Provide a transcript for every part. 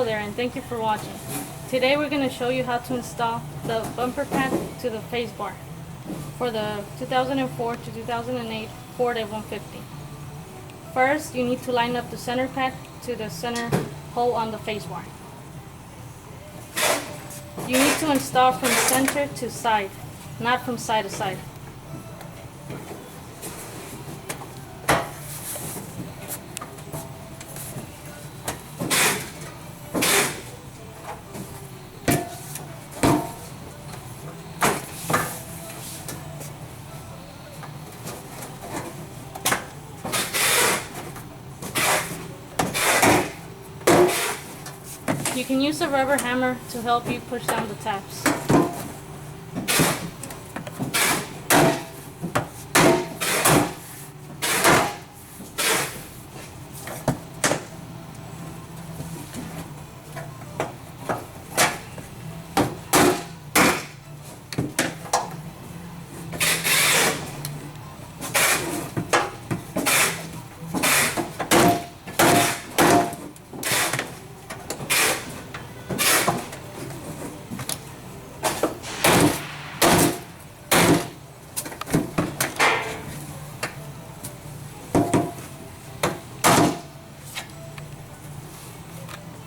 there, and thank you for watching. Today we're going to show you how to install the bumper pad to the face bar for the 2004 to 2008 Ford F-150. First, you need to line up the center pad to the center hole on the face bar. You need to install from center to side, not from side to side. You can use a rubber hammer to help you push down the tabs.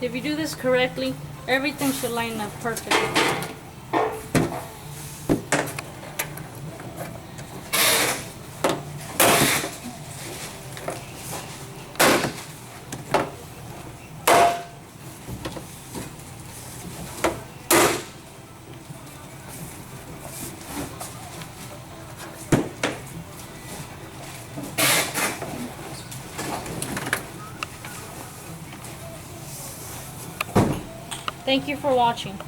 If you do this correctly, everything should line up perfectly. Thank you for watching.